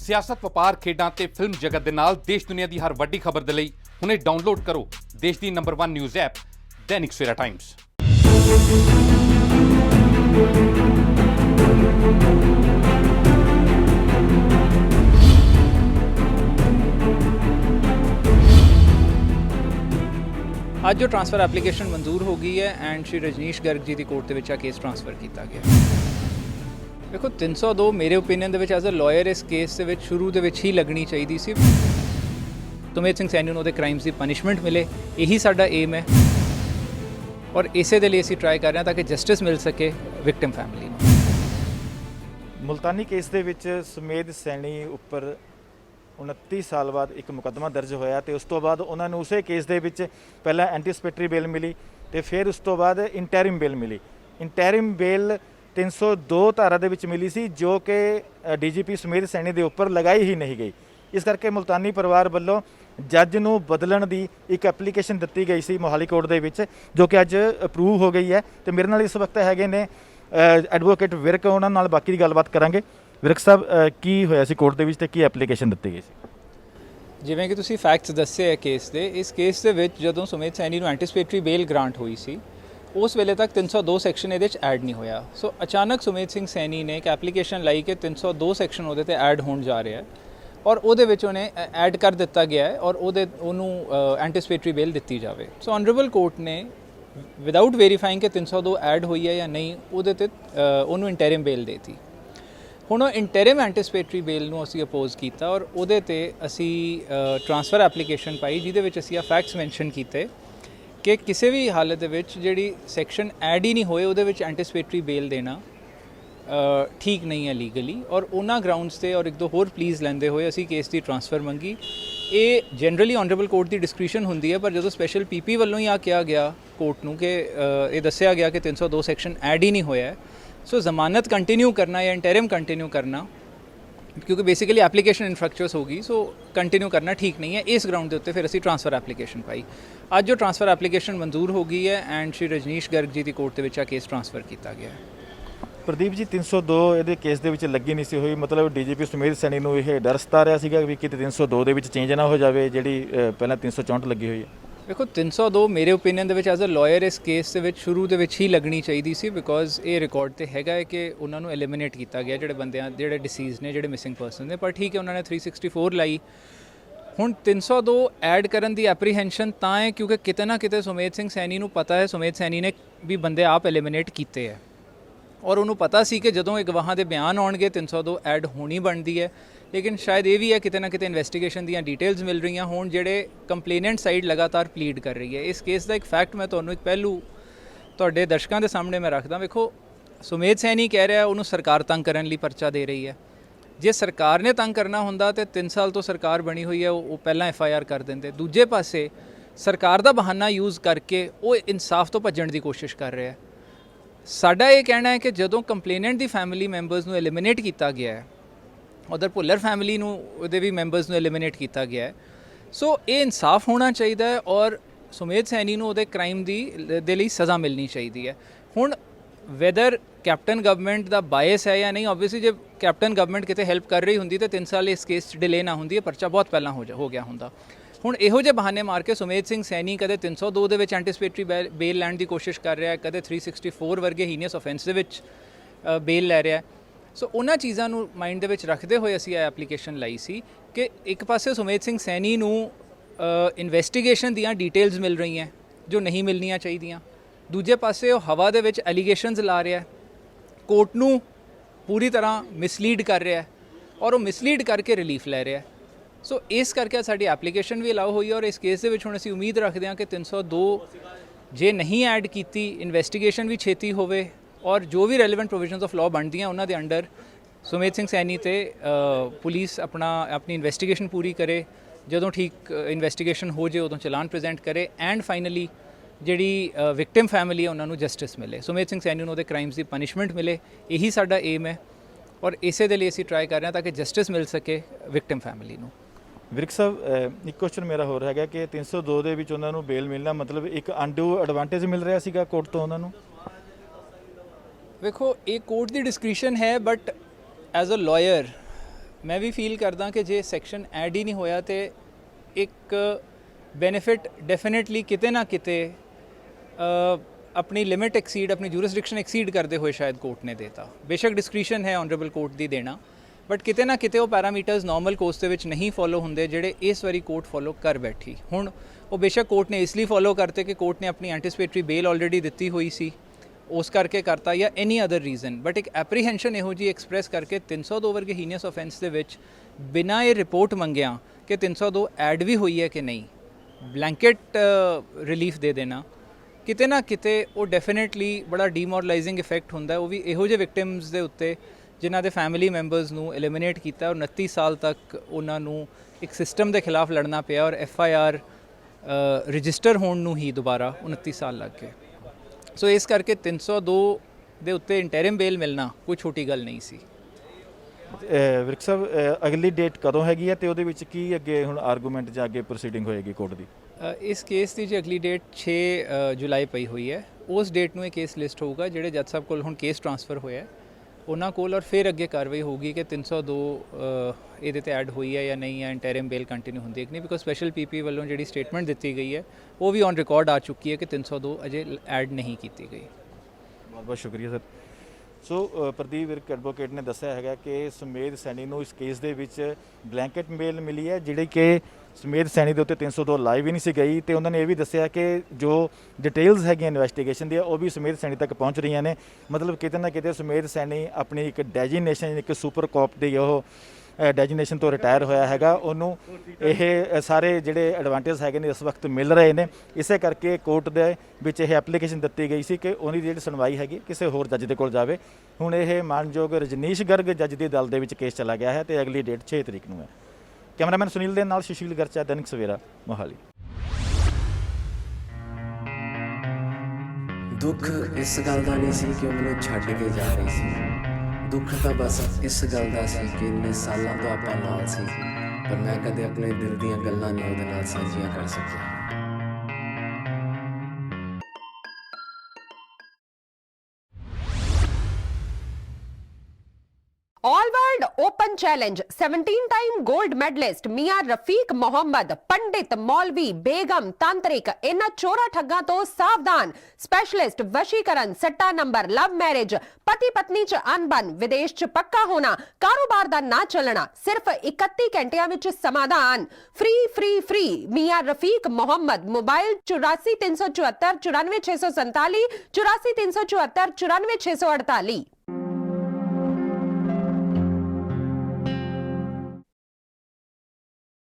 ਸਿਆਸਤ, ਵਪਾਰ, ਖੇਡਾਂ ਤੇ ਫਿਲਮ ਜਗਤ ਦੇ ਨਾਲ ਦੇਸ਼ ਦੁਨੀਆ ਦੀ ਹਰ ਵੱਡੀ ਖਬਰ ਦੇ ਲਈ ਹੁਣੇ ਡਾਊਨਲੋਡ ਕਰੋ ਦੇਸ਼ ਦੀ number 1 news app Dainik Savera Times. ਅੱਜ जो ट्रांसफर एप्लीकेशन मंजूर हो गई है एंड श्री रजनीश गर्ग जी की कोर्ट के आ केस ट्रांसफर किया गया। देखो 302 मेरे ओपीनियन एज अ लॉयर इस केस के शुरू के ही लगनी चाहिए सी। सुमेध सिंह सैनी नूं क्राइम्स की पनिशमेंट मिले, यही साडा एम है और इसे दे लिए असीं ट्राई कर रहे हैं ताकि जस्टिस मिल सके विक्टिम फैमिली नूं। मुल्तानी केस दे विच सुमेध सैनी उपर 29 साल बाद एक मुकदमा दर्ज होया तो उस तो बाद उन्होंने उस केस दे विच पहला एंटीसिपेटरी बेल मिली तो फिर उस तो बाद इंटैरिम बेल मिली। इंटैरिम बेल 302 धारा दे विच मिली सी जो कि DGP सुमेध सैनी दे उपर लगाई ही नहीं गई। इस करके मुल्तानी परिवार वालों जज नूं बदलण दी एक एप्लीकेशन दित्ती गई सी मोहाली कोर्ट दे विच जो कि अज अप्रूव हो गई है। तो मेरे नाल इस वक्त हैगे ने एडवोकेट विरक, उन्हां नाल बाकी दी गलबात करांगे। विरक साहब की होया सी कोर्ट दे विच ते की एप्लीकेशन दित्ती गई सी? जिवें कि तुसीं फैक्ट्स दस्से है केस दे, इस केस दे विच जदों सुमेध सैनी नूं एंटीसिपेटरी बेल ग्रांट हुई सी उस वेले तक 302 सैक्शन इहदे च ऐड नहीं होया। सो अचानक सुमेध सिंह सैनी ने एक एप्लीकेशन लाई कि 302 सैक्शन उहदे ते ऐड होण जा रहा है और उहदे विच उहने ऐड कर दिता गया है और उहनूं एंटीसिपेटरी बेल दित्ती जावे। सो ऑनरेबल कोर्ट ने विदाउट वेरीफाइंग कि 302 ऐड हुई है या नहीं उहदे ते उहनूं इंटरिम बेल देती। ਹੁਣ ਉਹ ਇੰਟਰਿਮ ਐਂਟੀਸਿਪੇਟਰੀ ਬੇਲ ਨੂੰ ਅਸੀਂ ਅਪੋਜ਼ ਕੀਤਾ ਔਰ ਉਹਦੇ ਤੇ ਅਸੀਂ ਟ੍ਰਾਂਸਫਰ ਐਪਲੀਕੇਸ਼ਨ ਪਾਈ ਜਿਹਦੇ ਵਿੱਚ ਅਸੀਂ ਆ ਫੈਕਟਸ ਮੈਂਸ਼ਨ ਕੀਤੇ ਕਿ ਕਿਸੇ ਵੀ ਹਾਲਤ ਦੇ ਵਿੱਚ ਜਿਹੜੀ ਸੈਕਸ਼ਨ ਐਡ ਹੀ ਨਹੀਂ ਹੋਏ ਉਹਦੇ ਵਿੱਚ ਐਂਟੀਸਿਪੇਟਰੀ ਬੇਲ ਦੇਣਾ ਠੀਕ ਨਹੀਂ ਹੈ ਲੀਗਲੀ ਔਰ ਉਹਨਾਂ ਗਰਾਊਂਡਸ ਤੇ ਔਰ ਇੱਕ ਦੋ ਹੋਰ ਪਲੀਜ਼ ਲੈਂਦੇ ਹੋਏ ਅਸੀਂ ਕੇਸ ਦੀ ਟ੍ਰਾਂਸਫਰ ਮੰਗੀ। ਇਹ ਜਨਰਲੀ ਆਨਰੇਬਲ ਕੋਰਟ ਦੀ ਡਿਸਕ੍ਰਿਸ਼ਨ ਹੁੰਦੀ ਹੈ ਪਰ ਜਦੋਂ ਸਪੈਸ਼ਲ PP ਵੱਲੋਂ ਹੀ ਆ ਕਿਹਾ ਗਿਆ ਕੋਰਟ ਨੂੰ ਕਿ ਇਹ ਦੱਸਿਆ ਗਿਆ ਕਿ 302 ਸੈਕਸ਼ਨ ਐਡ ਹੀ ਨਹੀਂ ਹੋਇਆ सो जमानत कंटिन्यू करना या इंटरिम कंटिन्यू करना क्योंकि बेसिकली एप्लीकेशन इनफ्रक्चर्स होगी सो कंटिन्यू करना ठीक नहीं है। इस ग्राउंड के उत्ते फिर असी ट्रांसफर एप्लीकेशन पाई। आज जो ट्रांसफर एप्लीकेशन मंजूर हो गई है एंड श्री रजनीश गर्ग जी की कोर्ट के आ केस ट्रांसफर किया गया है। प्रदीप जी 302 ये केस के लगी नहीं सी हुई, मतलब DGP सुमेध सैनी नूं यह डर सता रहा सीगा भी कि 302 के चेंज ना हो जाए जी पहला 364 लगी हुई है। देखो 302 मेरे ओपीनियन एज अ लॉयर इस केस के शुरू के ही लगनी चाहिए सी बिकॉज ये रिकॉर्ड तो हैगा है कि उन्होंने एलिमिनेट किया गया जोड़े बंद जोड़े डिसीज ने जोड़े मिसिंग परसन ने, पर ठीक है उन्होंने 364 लाई। हुण 302 ऐड करन दी एप्रीहेंशन तां है क्योंकि किते ना किते सुमेध सिंह सैनी नूं पता है सुमेध सैनी ने भी बंदे आप एलिमिनेट किए है और उन्होंने पता सी कि जदों गवाहां दे बयान आउणगे 302 ऐड होनी बनती है। लेकिन शायद ये भी है किते ना किते इन्वेस्टिगेशन दी डिटेल्स मिल रही होण जिहड़े कंप्लेनेंट साइड लगातार प्लीड कर रही है। इस केस का एक फैक्ट मैं तुहानूं एक पहलू तुहाडे दर्शकों के सामने मैं रखदा। वेखो सुमेध सैनी कह रहा है उन्होंने सरकार तंग करने लई परचा दे रही है। जे सरकार ने तंग करना हुंदा तो 3 साल तो सरकार बनी हुई है वो पहला FIR कर देंदे। दूजे पासे सरकार का बहाना यूज़ करके वो इंसाफ तो भज्जण की कोशिश कर रहा है। साडा ये कहना है कि जदों कंप्लेनेंट की फैमिली मैंबर्स नूं एलिमिनेट किया गया है उधर भुल्लर फैमिली नूं भी मैंबर्स नूं एलिमिनेट किया गया है। सो ये इंसाफ होना चाहिए और सुमेध सैनी नूं उहदे क्राइम दे लई सज़ा मिलनी चाहिए है। हुण वैदर कैप्टन गवर्नमेंट का बायस है या नहीं, ऑब्वियसली जब कैप्टन गवर्नमेंट किते हेल्प कर रही होंदी तो 3 साल इस केस डिले ना होंदी, परचा बहुत पहला हो गया होंदा। हुण इहो जे बहाने मार के सुमेध सिंह सैनी कदे 302 दे विच एंटीसिपेटरी बेल लैण की कोशिश कर रहा है, कदे 364 वर्गे हीनियस ऑफेंस दे विच बेल लै रहा है। सो उन्हां चीज़ां नूं माइंड दे विच रखदे होए असीं एप्लीकेशन लाई सी कि एक पासे सुमेध सिंह सैनी नूं इन्वेस्टिगेशन दियां डिटेल्स मिल रही हैं जो नहीं मिलनियां चाहिए, दूजे पासे वो हवा दे विच एलीगेशनस ला रहा है, कोर्ट नूं पूरी तरह मिसलीड कर रहा है और वो मिसलीड करके रिलीफ लै रहा है। सो इस करके साडी एप्लीकेशन भी अलाउ हुई और इस केस दे विच हुण असीं उम्मीद रखते हैं कि 302 जे नहीं ऐड कीती इन्वेस्टिगेशन भी छेती होवे और जो भी रेलिवेंट प्रोविजनस ऑफ लॉ बनती हैं उन्होंने अंडर सुमेध सिंह सैनी ते पुलिस अपनी इन्वेस्टिगेशन पूरी करे, जदों ठीक इन्वेस्टिगेशन हो जाए उदों चलान प्रेजेंट करे एंड फाइनली जिहड़ी विक्टिम फैमिली है उन्होंने जस्टिस मिले, सुमेध सिंह सैनी नूं उहदे क्राइम्स की पनिशमेंट मिले, यही साडा एम है और इसे दे लिए असीं ट्राई कर रहे हैं ताकि जस्टिस मिल सके विक्टिम फैमिली नूं। विरक साहब एक क्वेश्चन मेरा हो रहा है कि 302 ਦੇ ਵਿੱਚ ਉਹਨਾਂ ਨੂੰ ਬੇਲ ਮਿਲਣਾ मतलब एक अनडू एडवांटेज मिल रहा ਸੀਗਾ ਕੋਰਟ ਤੋਂ ਉਹਨਾਂ ਨੂੰ? देखो ये कोर्ट की डिस्क्रिशन है बट एज अ लॉयर ਮੈਂ ਵੀ ਫੀਲ ਕਰਦਾ ਕਿ ਜੇ ਸੈਕਸ਼ਨ ਐਡ ਹੀ ਨਹੀਂ ਹੋਇਆ ਤੇ ਇੱਕ ਬੈਨੀਫਿਟ ਡੈਫੀਨਿਟਲੀ ਕਿਤੇ ਨਾ ਕਿਤੇ ਆਪਣੀ ਲਿਮਿਟ ਐਕਸੀਡ, ਆਪਣੀ ਜੂਰਿਸਡਿਕਸ਼ਨ ਐਕਸੀਡ ਕਰਦੇ ਹੋਏ ਸ਼ਾਇਦ ਕੋਰਟ ਨੇ ਦੇਤਾ। ਬੇਸ਼ੱਕ ਡਿਸਕ੍ਰੀਸ਼ਨ ਹੈ ਆਨਰੇਬਲ ਕੋਰਟ ਦੀ ਦੇਣਾ, ਬਟ ਕਿਤੇ ਨਾ ਕਿਤੇ ਉਹ ਪੈਰਾਮੀਟਰਸ ਨਾਰਮਲ ਕੋਰਸ ਦੇ ਵਿੱਚ ਨਹੀਂ ਫੋਲੋ ਹੁੰਦੇ ਜਿਹੜੇ ਇਸ ਵਾਰੀ ਕੋਰਟ ਫੋਲੋ ਕਰ ਬੈਠੀ। ਹੁਣ ਉਹ ਬੇਸ਼ੱਕ ਕੋਰਟ ਨੇ ਇਸ ਲਈ ਫੋਲੋ ਕਰਤੇ ਕਿ ਕੋਰਟ ਨੇ ਆਪਣੀ ਐਂਟੀਸਪੇਟਰੀ ਬੇਲ ਆਲਰੇਡੀ ਦਿੱਤੀ ਹੋਈ ਸੀ, ਉਸ ਕਰਕੇ ਕਰਤਾ ਜਾਂ ਐਨੀ ਅਦਰ ਰੀਜ਼ਨ, ਬਟ ਇੱਕ ਐਪਰੀਹੈਂਸ਼ਨ ਇਹੋ ਜਿਹੀ ਐਕਸਪ੍ਰੈਸ ਕਰਕੇ 302 ਵਰਗੇ ਹੀਨੀਅਸ ਆਫੈਂਸ ਦੇ ਵਿੱਚ ਬਿਨਾਂ ਇਹ ਰਿਪੋਰਟ ਮੰਗਿਆ ਕਿ 302 ਐਡ ਵੀ ਹੋਈ ਹੈ ਕਿ ਨਹੀਂ, ਬਲੈਂਕਟ ਰਿਲੀਫ ਦੇ ਦੇਣਾ, ਕਿਤੇ ਨਾ ਕਿਤੇ ਉਹ ਡੈਫੀਨਿਟਲੀ ਬੜਾ ਡੀਮੋਰਲਾਈਜ਼ਿੰਗ ਇਫੈਕਟ ਹੁੰਦਾ। ਉਹ ਵੀ ਇਹੋ ਜਿਹੇ ਵਿਕਟਿਮਸ ਦੇ ਉੱਤੇ ਜਿਨ੍ਹਾਂ ਦੇ ਫੈਮਿਲੀ ਮੈਂਬਰਸ ਨੂੰ ਐਲੀਮੀਨੇਟ ਕੀਤਾ ਔਰ 29 ਸਾਲ ਤੱਕ ਉਹਨਾਂ ਨੂੰ ਇੱਕ ਸਿਸਟਮ ਦੇ ਖਿਲਾਫ ਲੜਨਾ ਪਿਆ ਔਰ FIR ਰਜਿਸਟਰ ਹੋਣ ਨੂੰ ਹੀ ਦੁਬਾਰਾ 29 ਸਾਲ ਲੱਗ ਗਏ। ਸੋ ਇਸ ਕਰਕੇ 302 ਦੇ ਉੱਤੇ ਇੰਟਰਿਮ ਬੇਲ ਮਿਲਣਾ ਕੋਈ ਛੋਟੀ ਗੱਲ ਨਹੀਂ ਸੀ। ਵਿਰਕ ਸਾਹਿਬ, ਅਗਲੀ ਡੇਟ ਕਦੋਂ ਹੈਗੀ ਹੈ ਤੇ ਉਹਦੇ ਵਿੱਚ ਕੀ ਅੱਗੇ ਹੁਣ ਆਰਗੂਮੈਂਟ ਜਾਂ ਅੱਗੇ ਪ੍ਰੋਸੀਡਿੰਗ ਹੋਏਗੀ ਕੋਰਟ ਦੀ? ਇਸ ਕੇਸ ਦੀ ਜੀ ਅਗਲੀ ਡੇਟ 6 ਜੁਲਾਈ ਪਈ ਹੋਈ ਹੈ। ਉਸ ਡੇਟ ਨੂੰ ਇਹ ਕੇਸ ਲਿਸਟ ਹੋਊਗਾ ਜਿਹੜੇ ਜੱਜ ਸਾਹਿਬ ਕੋਲ ਹੁਣ ਕੇਸ ਟ੍ਰਾਂਸਫਰ ਹੋਇਆ ਉਹਨਾਂ ਕੋਲ, ਔਰ ਫਿਰ ਅੱਗੇ ਕਾਰਵਾਈ ਹੋਊਗੀ ਕਿ 302 ਇਹਦੇ ਤੇ ਐਡ ਹੋਈ ਹੈ ਜਾਂ ਨਹੀਂ, ਜਾਂ ਇੰਟਰਿਮ ਬੇਲ ਕੰਟੀਨਿਊ ਹੁੰਦੀ ਹੈ ਕਿ ਨਹੀਂ। ਬਿਕੋਜ਼ ਸਪੈਸ਼ਲ PP ਵੱਲੋਂ ਜਿਹੜੀ ਸਟੇਟਮੈਂਟ ਦਿੱਤੀ ਗਈ ਹੈ ਉਹ ਵੀ ਔਨ ਰਿਕਾਰਡ ਆ ਚੁੱਕੀ ਹੈ ਕਿ 302 ਅਜੇ ਐਡ ਨਹੀਂ ਕੀਤੀ ਗਈ। ਬਹੁਤ ਬਹੁਤ ਸ਼ੁਕਰੀਆ ਸਰ। ਸੋ ਪ੍ਰਦੀਪ ਵਿਰਕ ਐਡਵੋਕੇਟ ਨੇ ਦੱਸਿਆ ਹੈਗਾ ਕਿ ਸੁਮੇਧ ਸੈਣੀ ਨੂੰ ਇਸ ਕੇਸ ਦੇ ਵਿੱਚ ਬਲੈਂਕਟ ਮੇਲ ਮਿਲੀ ਹੈ ਜਿਹੜੀ ਕਿ ਸੁਮੇਧ ਸੈਣੀ ਦੇ ਉੱਤੇ 302 ਲਾਈਵ ਹੀ ਨਹੀਂ ਸੀ ਗਈ, ਤੇ ਉਹਨਾਂ ਨੇ ਇਹ ਵੀ ਦੱਸਿਆ ਕਿ ਜੋ ਡਿਟੇਲਸ ਹੈਗੀਆਂ ਇਨਵੈਸਟੀਗੇਸ਼ਨ ਦੀਆਂ ਉਹ ਵੀ ਸੁਮੇਧ ਸੈਣੀ ਤੱਕ ਪਹੁੰਚ ਰਹੀਆਂ ਨੇ। ਮਤਲਬ ਕਿਤੇ ਨਾ ਕਿਤੇ ਸੁਮੇਧ ਸੈਣੀ ਆਪਣੀ ਇੱਕ ਡੈਜੀਨੇਸ਼ਨ, ਇੱਕ ਸੁਪਰ ਕਾਪ ਦੀ ਉਹ ਡੈਜੀਨੇਸ਼ਨ ਤੋਂ ਰਿਟਾਇਰ ਹੋਇਆ ਹੈਗਾ, ਉਹਨੂੰ ਇਹ ਸਾਰੇ ਜਿਹੜੇ ਐਡਵਾਂਟੇਜ ਹੈਗੇ ਨੇ ਇਸ ਵਕਤ ਮਿਲ ਰਹੇ ਨੇ। ਇਸੇ ਕਰਕੇ ਕੋਰਟ ਦੇ ਵਿੱਚ ਇਹ ਐਪਲੀਕੇਸ਼ਨ ਦਿੱਤੀ ਗਈ ਸੀ ਕਿ ਉਹਦੀ ਜਿਹੜੀ ਸੁਣਵਾਈ ਹੈਗੀ ਕਿਸੇ ਹੋਰ ਜੱਜ ਦੇ ਕੋਲ ਜਾਵੇ। ਹੁਣ ਇਹ ਮਾਨਯੋਗ ਰਜਨੀਸ਼ ਗਰਗ ਜੱਜ ਦੀ ਅਦਾਲਤ ਦੇ ਵਿੱਚ ਕੇਸ ਚਲਾ ਗਿਆ ਹੈ ਤੇ ਅਗਲੀ ਡੇਟ 6 ਤਰੀਕ ਨੂੰ ਹੈ। ਕੈਮਰਾਮੈਨ ਸੁਨੀਲ ਦੇ ਨਾਲ ਸੁਸ਼ੀਲ ਗਰਚਾ, ਦੈਨਿਕ ਸਵੇਰਾ, ਮੋਹਾਲੀ। ਦੁੱਖ ਇਸ ਗੱਲ ਦਾ ਨਹੀਂ ਸੀ ਕਿ ਉਹ ਮੈਨੂੰ ਛੱਡ ਕੇ ਜਾ ਰਹੀ ਸੀ, ਦੁੱਖ ਤਾਂ ਬਸ ਇਸ ਗੱਲ ਦਾ ਸੀ ਕਿ ਇੰਨੇ ਸਾਲਾਂ ਤੋਂ ਆਪਾਂ ਨਾਲ ਸੀ, ਪਰ ਮੈਂ ਕਦੇ ਆਪਣੇ ਦਿਲ ਦੀਆਂ ਗੱਲਾਂ ਨਹੀਂ ਉਹਦੇ ਨਾਲ ਸਾਂਝੀਆਂ ਕਰ ਸਕਿਆ। ऑल वर्ल्ड ओपन चैलेंज 17-टाइम गोल्ड मेडलिस्ट मियां रफीक मोहम्मद, पंडित, मौलवी, बेगम, तांत्रिक, इन्हां चोरा ठग्गां तो सावधान। स्पेशलिस्ट वशीकरण, सट्टा नंबर, लव मैरिज, पति पत्नी च अनबन, विदेश च पक्का होना, कारोबार दा ना चलना, सिर्फ 31 घंटियां विच समाधान। फ्री फ्री फ्री मियां रफीक मोहम्मद। मोबाइल 84 374 94 647, 84 374 94 648।